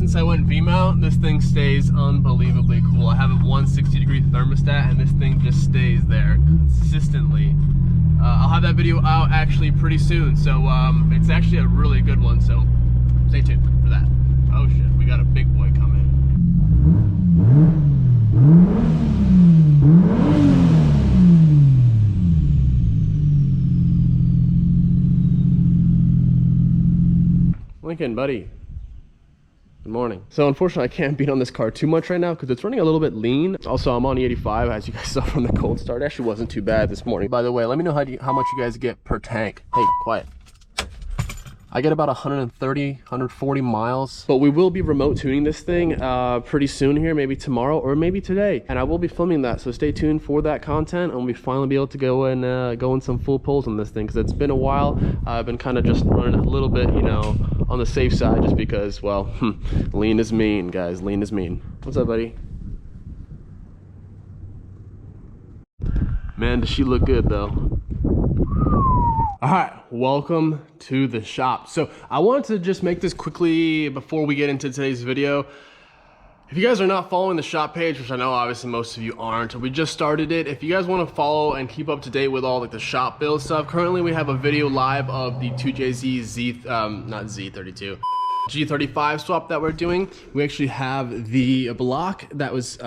since I went V-mount, this thing stays unbelievably cool. I have a 160-degree thermostat, and this thing just stays there consistently. I'll have that video out actually pretty soon, so it's actually a really good one, so stay tuned for that. Oh shit, we got a big boy coming. Lincoln, buddy. Good morning. So unfortunately, I can't beat on this car too much right now because it's running a little bit lean. Also, I'm on E85, as you guys saw from the cold start. It actually wasn't too bad this morning. By the way, let me know how much you guys get per tank. Hey, quiet. I get about 130, 140 miles, but we will be remote tuning this thing pretty soon here, maybe tomorrow or maybe today. And I will be filming that, so stay tuned for that content, and we'll finally be able to go and go in some full pulls on this thing because it's been a while. I've been kind of just running a little bit, you know, on the safe side just because, well, lean is mean, guys. Lean is mean. What's up, buddy? Man, does she look good, though. All right, welcome to the shop. So I wanted to just make this quickly before we get into today's video. If you guys are not following the shop page, which I know obviously most of you aren't, we just started it. If you guys want to follow and keep up to date with all like the shop build stuff, currently we have a video live of the 2JZ Z32 G35 swap that we're doing. We actually have the block that was,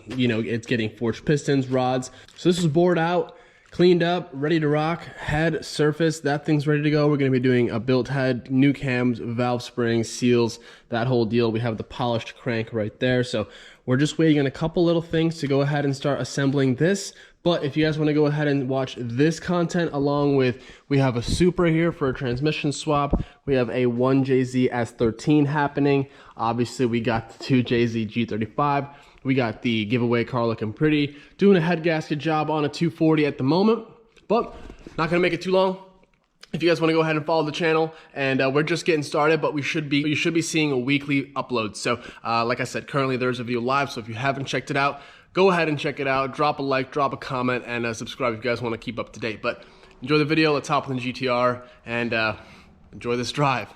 you know, it's getting forged pistons, rods. So this was bored out, cleaned up, ready to rock. Head, surface, that thing's ready to go. We're going to be doing a built head, new cams, valve springs, seals, that whole deal. We have the polished crank right there. So we're just waiting on a couple little things to go ahead and start assembling this. But if you guys want to go ahead and watch this content along with, we have a Supra here for a transmission swap. We have a 1JZ S13 happening. Obviously, we got the 2JZ G35. We got the giveaway car looking pretty. Doing a head gasket job on a 240 at the moment, but not gonna make it too long. If you guys wanna go ahead and follow the channel, and we're just getting started, but you should be seeing a weekly upload. So like I said, currently there's a video live, so if you haven't checked it out, go ahead and check it out. Drop a like, drop a comment, and subscribe if you guys wanna keep up to date. But enjoy the video, let's hop on the GTR, and enjoy this drive.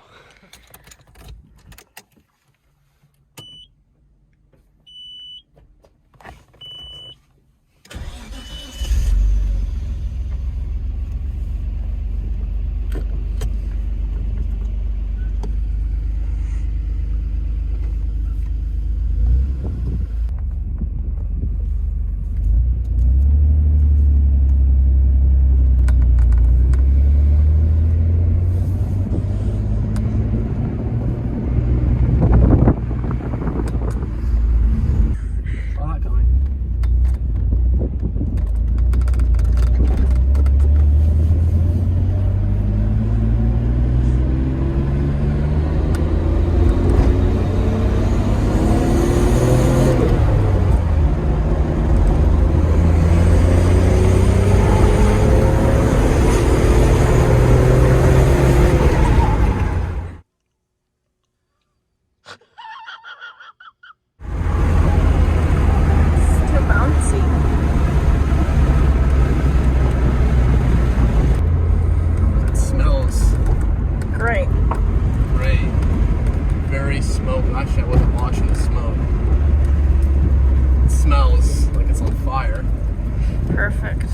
Perfect.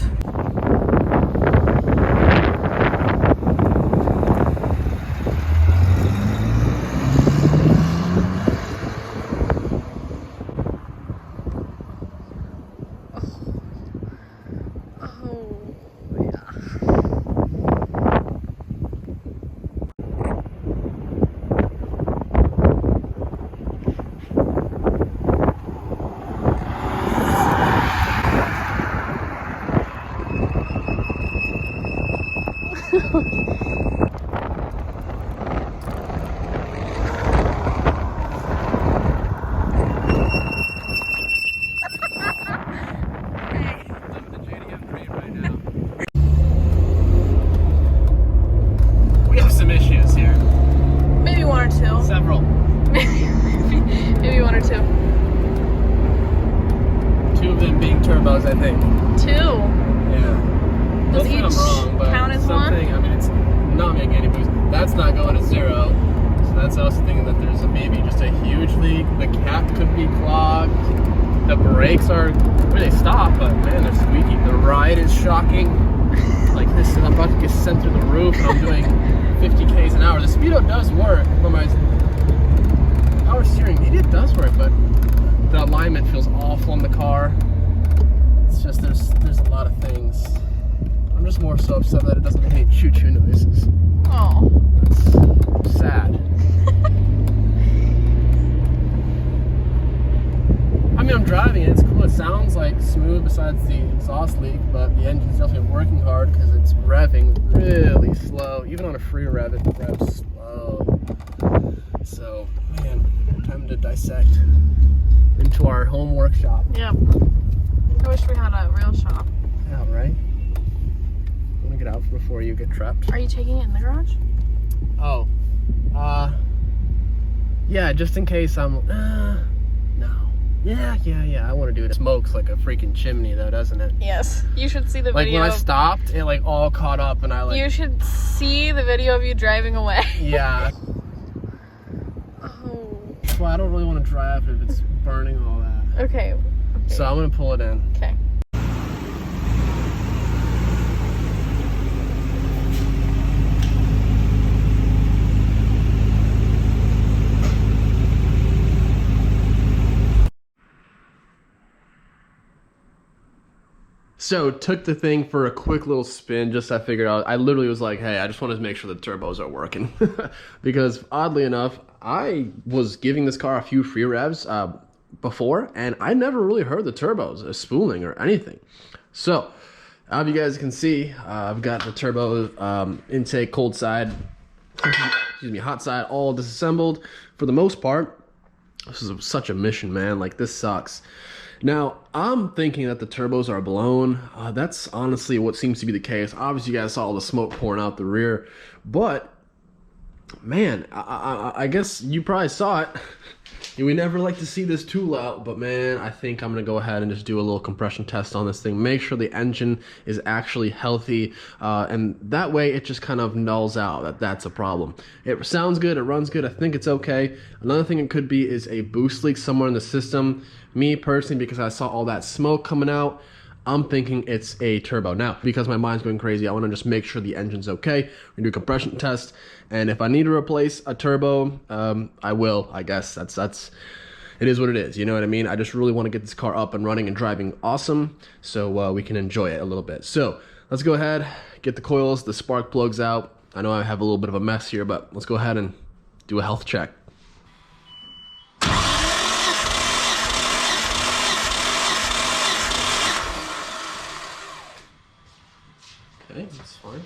Several. Maybe one or two. Two of them being turbos, I think. Two? Yeah. Does each count as one? I mean, it's So I was thinking that there's maybe just a huge leak. The cap could be clogged. The brakes are, they stop, but man, they're squeaky. The ride is shocking. Like this, I'm about to get sent through the roof, and I'm doing 50 k's an hour. The speedo does work for my power steering. It does work, but the alignment feels awful on the car. It's just there's a lot of things. I'm just more so upset that it doesn't make any choo-choo noises. Oh. It's sad. I mean, I'm driving it, it's cool. It sounds like smooth besides the exhaust leak, but the engine's definitely working hard because it's revving really slow. Even on a free rev, it revs slow. So, man, time to dissect into our home workshop. Yep. I wish we had a real shop. Yeah, right? You want to get out before you get trapped? Are you taking it in the garage? Oh. Yeah, just in case I'm... no. Yeah, I want to do it. It smokes like a freaking chimney though, doesn't it? Yes. You should see the Like video. when I stopped, it like all caught up and I like... You should see the video of you driving away. Yeah. Oh. Well, I don't really want to drive if it's burning all that. Okay. So I'm going to pull it in. Okay. So took the thing for a quick little spin. Just I figured out. I literally was like, hey, I just wanted to make sure the turbos are working because oddly enough, I was giving this car a few free revs before, and I never really heard the turbos spooling or anything. So as you guys can see, I've got the turbo intake cold side, excuse me, hot side all disassembled for the most part. This is such a mission, man. Like this sucks. Now, I'm thinking that the turbos are blown. That's honestly what seems to be the case. Obviously, you guys saw all the smoke pouring out the rear. But, man, I guess you probably saw it. We never like to see this tool out, but man, I think I'm gonna go ahead and just do a little compression test on this thing. Make sure the engine is actually healthy, and that way it just kind of nulls out that that's a problem. It sounds good, it runs good, I think it's okay. Another thing it could be is a boost leak somewhere in the system. Me personally, because I saw all that smoke coming out, I'm thinking it's a turbo. Now, because my mind's going crazy, I want to just make sure the engine's okay. We're gonna do a compression test, and if I need to replace a turbo, I will. I guess that's it is what it is. You know what I mean? I just really want to get this car up and running and driving awesome, so we can enjoy it a little bit. So let's go ahead, get the coils, the spark plugs out. I know I have a little bit of a mess here, but let's go ahead and do a health check. Okay, that's fine.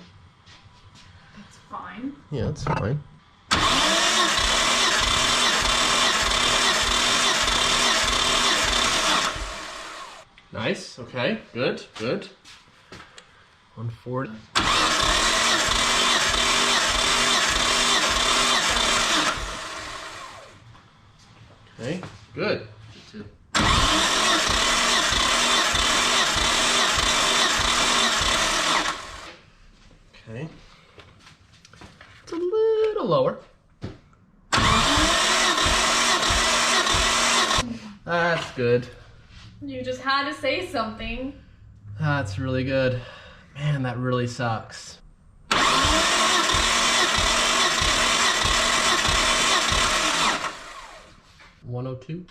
That's fine. Yeah, that's fine. Nice, okay, good, good. 140. Okay, good. Okay. It's a little lower. That's good. You just had to say something. That's really good. Man, that really sucks. $102.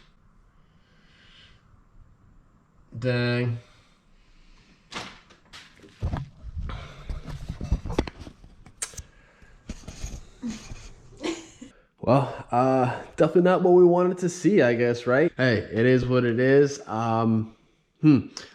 Dang. Well, definitely not what we wanted to see, I guess, right? Hey, it is what it is. I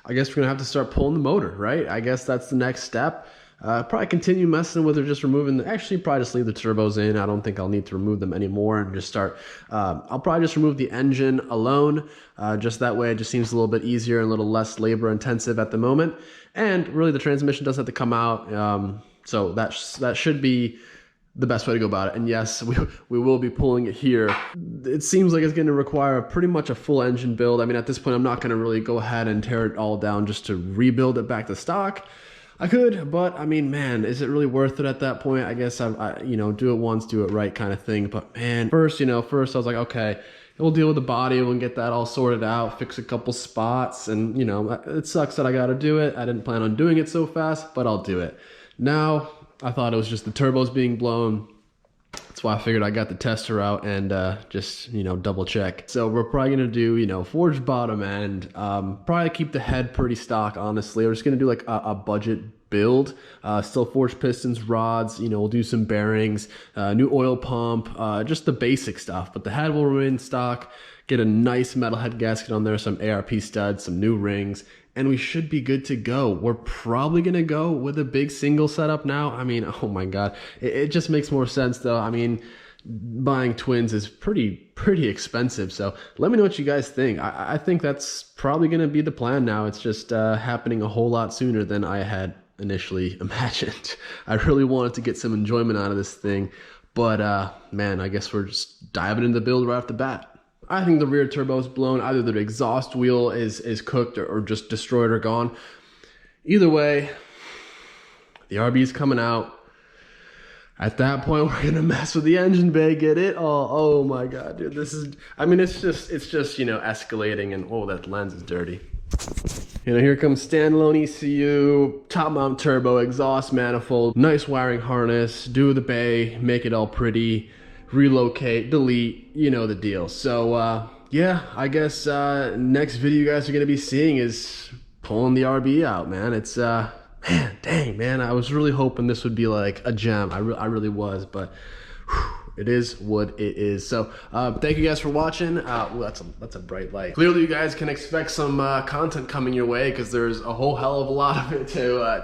guess we're gonna have to start pulling the motor, right? I guess that's the next step. Probably continue messing with it, just removing actually probably just leave the turbos in. I don't think I'll need to remove them anymore and just start, I'll probably just remove the engine alone. Just that way it just seems a little bit easier and a little less labor intensive at the moment. And really the transmission does have to come out. So that should be the best way to go about it. And yes, we will be pulling it here. It seems like it's going to require pretty much a full engine build. I mean, at this point, I'm not going to really go ahead and tear it all down just to rebuild it back to stock. I could, but I mean, man, is it really worth it at that point? I guess I you know, do it once, do it right kind of thing. But man, first I was like, okay, we'll deal with the body, we'll get that all sorted out, fix a couple spots, and you know, it sucks that I got to do it. I didn't plan on doing it so fast, but I'll do it. Now, I thought it was just the turbos being blown. That's why I figured I got the tester out and just, you know, double check. So we're probably gonna do, you know, forged bottom end, probably keep the head pretty stock, honestly. We're just gonna do like a budget build, still forged pistons, rods, you know, we'll do some bearings, new oil pump, just the basic stuff, but the head will remain stock. Get a nice metal head gasket on there, some ARP studs, some new rings, and we should be good to go. We're probably gonna go with a big single setup now. I mean, oh my God, it just makes more sense though. I mean, buying twins is pretty expensive. So let me know what you guys think. I think that's probably gonna be the plan now. It's just happening a whole lot sooner than I had initially imagined. I really wanted to get some enjoyment out of this thing, but man, I guess we're just diving into the build right off the bat. I think the rear turbo is blown. Either the exhaust wheel is cooked or just destroyed or gone. Either way, the RB is coming out. At that point, we're gonna mess with the engine bay, get it? Oh my God, dude, this is, I mean, it's just, you know, escalating, and oh, that lens is dirty. You know, here comes standalone ECU, top mount turbo, exhaust manifold, nice wiring harness, do the bay, make it all pretty, relocate, delete, you know the deal. So yeah, I guess next video you guys are gonna be seeing is pulling the RB out, man. It's man, dang, man, I was really hoping this would be like a gem. I really was, but whew, it is what it is. So thank you guys for watching. Ooh, that's a bright light. Clearly you guys can expect some content coming your way, because there's a whole hell of a lot of it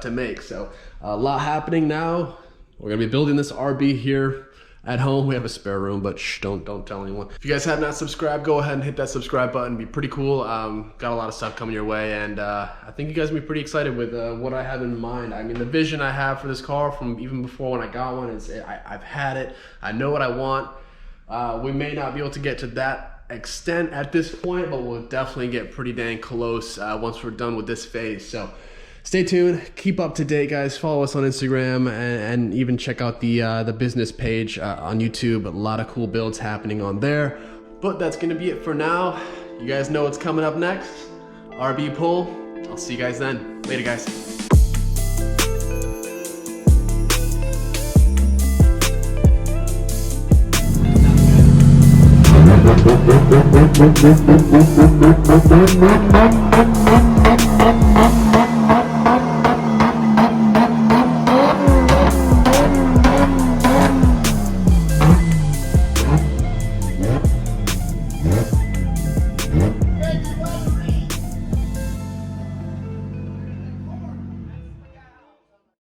to make. So a lot happening now. We're gonna be building this RB here at home. We have a spare room, but shh, don't tell anyone. If you guys have not subscribed, go ahead and hit that subscribe button. It'd be pretty cool. Got a lot of stuff coming your way, and I think you guys will be pretty excited with what I have in mind. I mean, the vision I have for this car from even before when I got one is I've had it. I know what I want. We may not be able to get to that extent at this point, but we'll definitely get pretty dang close once we're done with this phase. So stay tuned, keep up to date, guys. Follow us on Instagram, and even check out the business page on YouTube. A lot of cool builds happening on there. But that's gonna be it for now. You guys know what's coming up next. RB pull. I'll see you guys then. Later, guys.